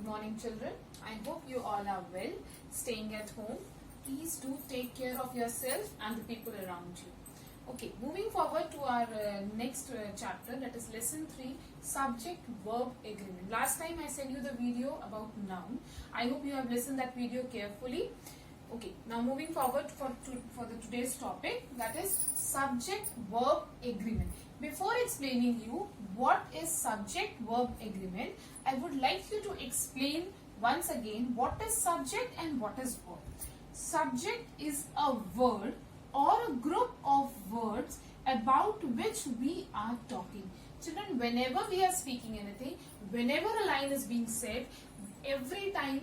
morning, children. I hope you all are well, staying at home. Please do take care of yourself and the people around you. Okay, moving forward to our next chapter, that is lesson 3, subject verb agreement. Last time I sent you the video about noun. I hope you have listened that video carefully. Okay, now moving forward for today's topic, that is subject verb agreement. Before explaining you what is subject verb agreement, I would like you to explain once again what is subject and what is verb. Subject is a word or a group of words about which we are talking. Children, whenever we are speaking anything, whenever a line is being said, every time,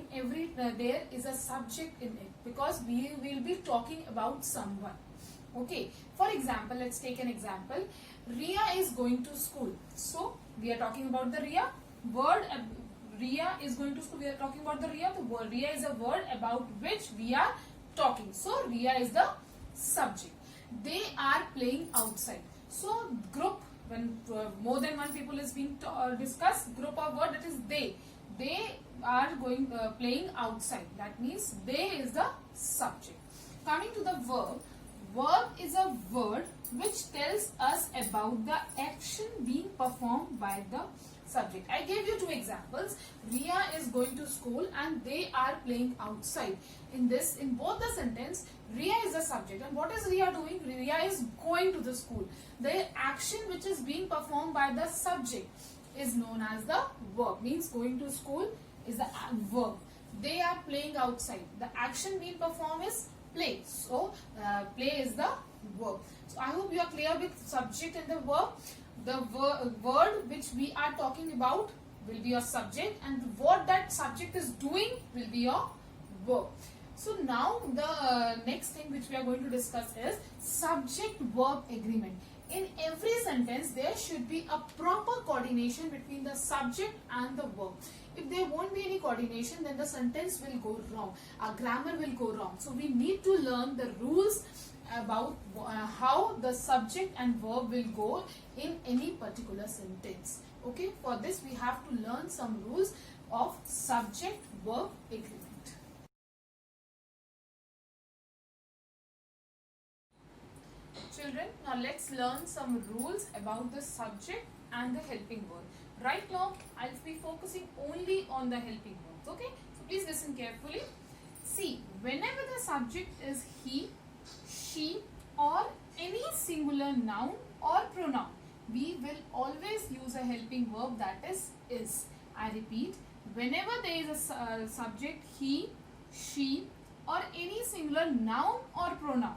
there is a subject in it, because we will be talking about someone. Okay, for example, let's take an example. Ria is going to school. So, we are talking about the Ria. Word, Ria is going to school. We are talking about the Ria. The word Ria is a word about which we are talking. So, Ria is the subject. They are playing outside. So, group, when more than one people is being discussed, group of word, that is they. They are going playing outside. That means they is the subject. Coming to the verb. Verb is a word which tells us about the action being performed by the subject. I gave you two examples. Ria is going to school and they are playing outside. In both the sentence, Ria is the subject. And what is Ria doing? Ria is going to the school. The action which is being performed by the subject is known as the verb. Means going to school is the verb. They are playing outside. The action being performed is play. So, play is the verb. So, I hope you are clear with subject and the verb. The word which we are talking about will be your subject, and what that subject is doing will be your verb. So, now the next thing which we are going to discuss is subject-verb agreement. In every sentence, there should be a proper coordination between the subject and the verb. If there won't be any coordination, then the sentence will go wrong. Our grammar will go wrong. So, we need to learn the rules about how the subject and verb will go in any particular sentence. Okay, for this we have to learn some rules of subject-verb agreement. Children, now let's learn some rules about the subject and the helping verb. Right now, I'll be focusing only on the helping verbs. Okay, so please listen carefully. See, whenever the subject is he, she, or any singular noun or pronoun, we will always use a helping verb, that is. I repeat, whenever there is a subject he, she, or any singular noun or pronoun,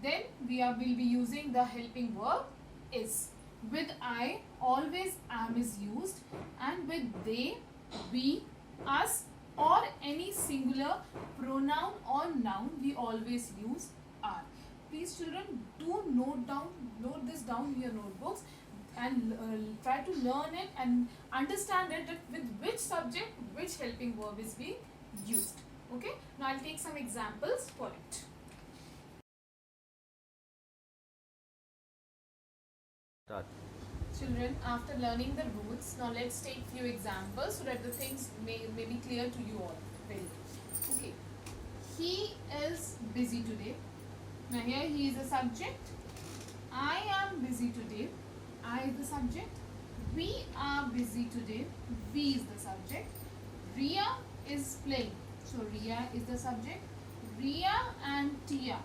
then we will be using the helping verb is. With I, always am is used, and with they, we, us, or any singular pronoun or noun, we always use are. Please children, do note this down in your notebooks and try to learn it and understand it, that with which subject, which helping verb is being used. Okay, now I'll take some examples for it. Children, after learning the rules, now let's take few examples so that the things may be clear to you all. Okay, he is busy today. Now here he is the subject. I am busy today. I is the subject. We are busy today. We is the subject. Ria is playing. So Ria is the subject. Ria and Tia,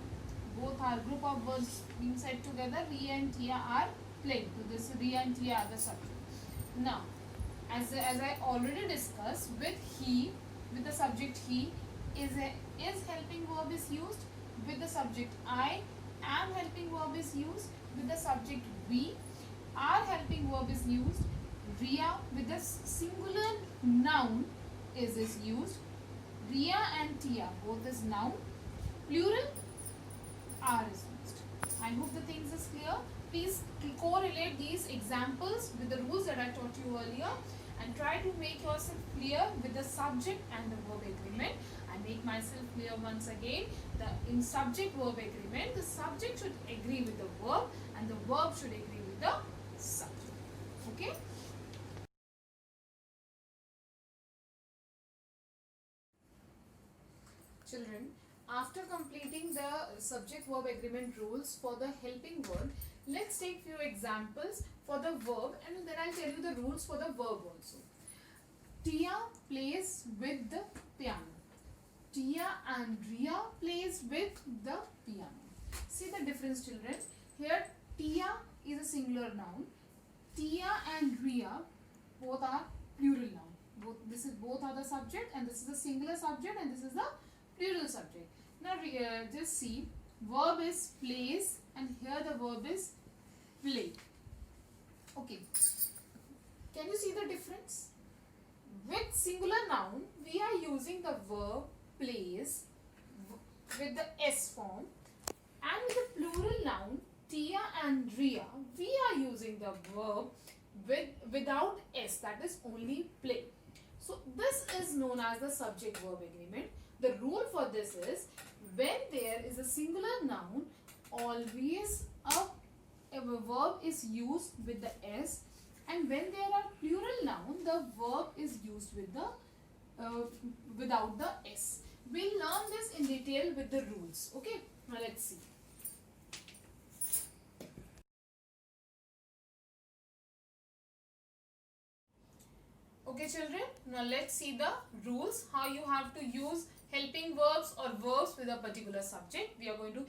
both are group of words being said together. Ria and Tia are playing. So this Ria and Tia are the subject. Now, as I already discussed, with the subject he, is helping verb is used. With the subject I, am helping verb is used. With the subject we, are helping verb is used. Ria, with the singular noun is used. Ria and Tia, both is noun. Plural, are is used. I hope the things is clear. Please correlate these examples with the rules that I taught you earlier, and try to make yourself clear with the subject and the verb agreement. I make myself clear once again that in subject verb agreement, the subject should agree with the verb and the verb should agree with the subject. Okay. Children, after completing the subject verb agreement rules for the helping word, let's take few examples for the verb and then I'll tell you the rules for the verb also. Tia plays with the piano. Tia and Ria plays with the piano. See the difference, children. Here Tia is a singular noun. Tia and Ria both are plural noun. Both are the subject, and this is the singular subject and this is the plural subject. Now just see, verb is plays and here the verb is play. Okay, can you see the difference? With singular noun we are using the verb plays with the S form, and with the plural noun Tia and Ria we are using the verb without S, that is only play. So this is known as the subject verb agreement. The rule for this is, when there is a singular noun, always a verb is used with the S, and when there are plural noun, the verb is used with the without the S. We'll learn this in detail with the rules. Okay, now let's see. Okay children, now let's see the rules, how you have to use helping verbs or verbs with a particular subject. We are going to,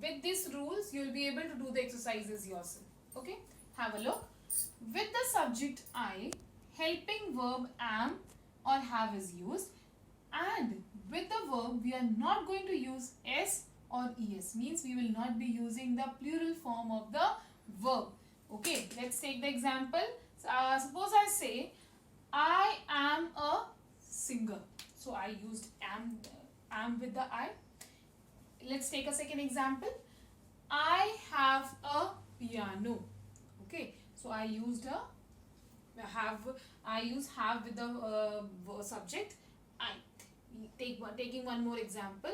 with these rules, you will be able to do the exercises yourself. Okay, have a look. With the subject I, helping verb am or have is used, and with the verb we are not going to use S or ES, means we will not be using the plural form of the verb. Okay, let's take the example. Suppose I say, I am a singer. So I used am with the I. Let's take a second example. I have a piano. Okay. So I used have with the subject I. Taking one more example.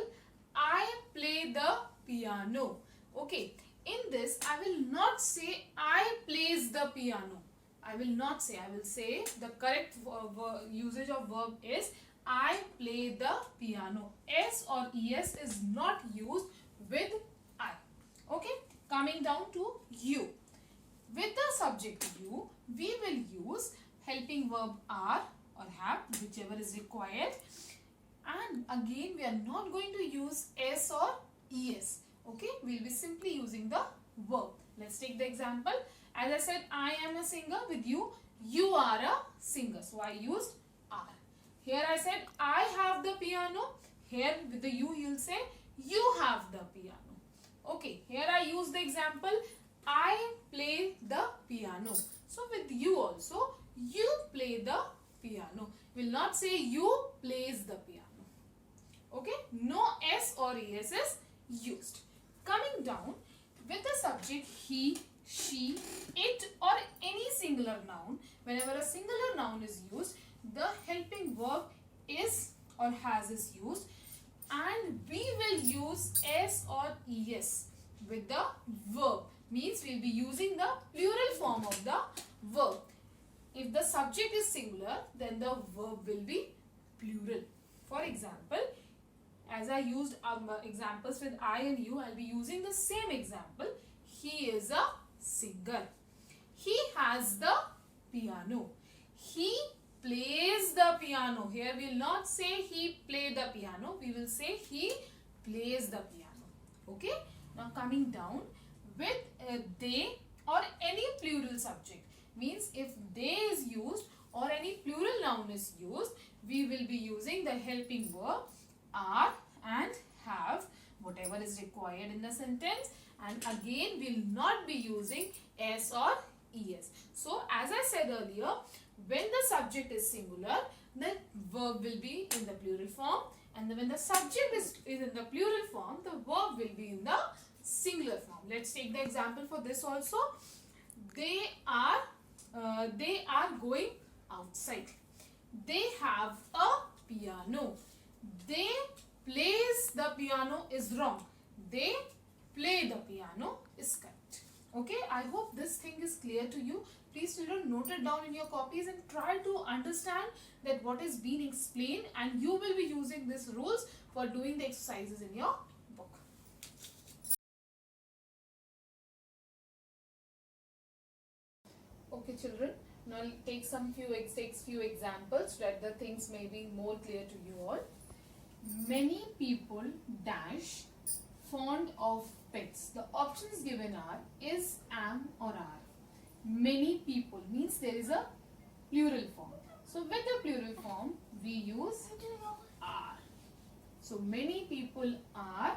I play the piano. Okay. In this, I will not say I plays the piano. I will not say. I will say the correct usage of verb is I play the piano. S or ES is not used with I. Okay. Coming down to you. With the subject you, we will use helping verb are or have, whichever is required. And again, we are not going to use S or ES. Okay. We will be simply using the verb. Let's take the example. As I said, I am a singer. With you, you are a singer. So I used are. Here I said, I have the piano. Here with the you will say, you have the piano. Okay, here I use the example, I play the piano. So with you also, you play the piano. Will not say you plays the piano. Okay, no S or ES is used. Coming down, with the subject he, she, it or any singular noun, whenever a singular noun is used, the helping verb is or has is used, and we will use S or ES with the verb, means we will be using the plural form of the verb. If the subject is singular, then the verb will be plural. For example, as I used examples with I and you, I will be using the same example. He is a singer. He has the piano. He plays the piano. Here we will not say he played the piano. We will say he plays the piano. Okay. Now coming down, with they or any plural subject, means if they is used or any plural noun is used, we will be using the helping verb are and have, whatever is required in the sentence, and again we will not be using S or ES. So as I said earlier, when the subject is singular, the verb will be in the plural form, and when the subject is in the plural form, the verb will be in the singular form. Let's take the example for this also. They are going outside. They have a piano. They plays the piano is wrong. They play the piano is correct. Okay, I hope this thing is clear to you. Please children note it down in your copies and try to understand that what is being explained, and you will be using these rules for doing the exercises in your book. Okay children, now take few examples so that the things may be more clear to you all. Many people dash fond of pets. The options given are is, am or are. Many people means there is a plural form. So with the plural form we use are. So many people are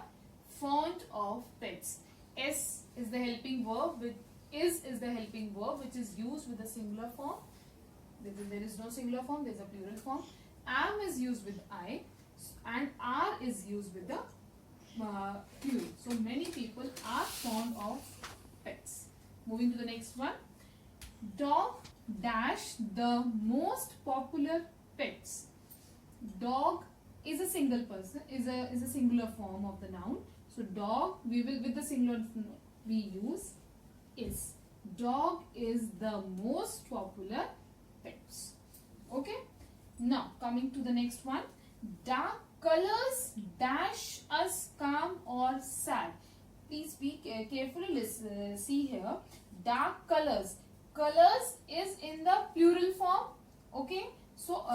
fond of pets. S is the helping verb with is the helping verb which is used with the singular form. There is no singular form, there is a plural form. Am is used with I and are is used with the plural. So many people are fond of pets. Moving to the next one. Dog dash the most popular pets. Dog is a single person, is a singular form of the noun. So dog, we will with the singular we use is. Dog is the most popular pets. Okay. Now coming to the next one. Dark colors dash us calm or sad. Please be carefully listen. See here. Dark colors. Colors is in the plural form. Okay. So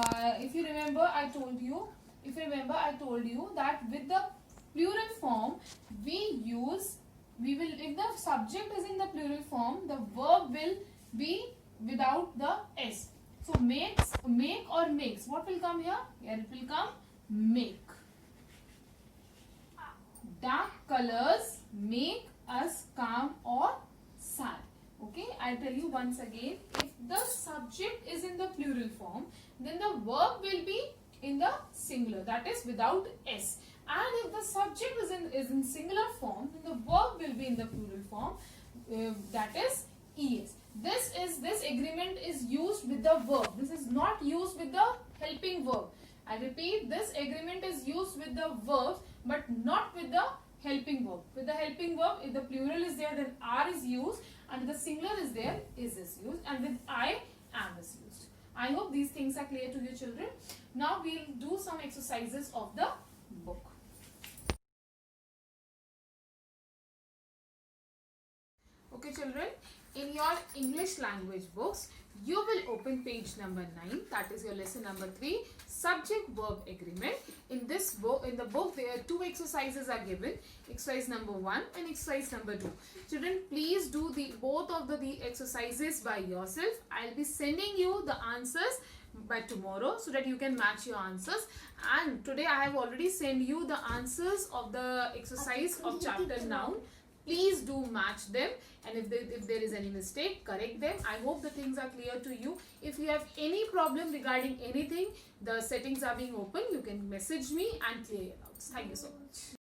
if you remember, I told you that with the plural form we will if the subject is in the plural form, the verb will be without the s. So make or makes. What will come here? Here it will come make. Dark colors make us calm or sad. Okay, I'll tell you once again. If the subject is in the plural form, then the verb will be in the singular, that is without s. And if the subject is in singular form, then the verb will be in the plural form, that is es. This agreement is used with the verb. This is not used with the helping verb. I repeat, this agreement is used with the verbs but not with the helping verb. With the helping verb, if the plural is there, then are is used, and if the singular is there, is used, and with I, am is used. I hope these things are clear to you children. Now we will do some exercises of the book. Okay children, in your English language books, you will open page number 9, that is your lesson number 3, subject verb agreement. In this book, in the book, there are 2 exercises are given, exercise number 1 and exercise number 2. Children, please do both of the exercises by yourself. I'll be sending you the answers by tomorrow so that you can match your answers. And today I have already sent you the answers of the exercise of chapter noun. Please do match them, and if there is any mistake, correct them. I hope the things are clear to you. If you have any problem regarding anything, the settings are being open. You can message me and clear your doubts. Thank you so much.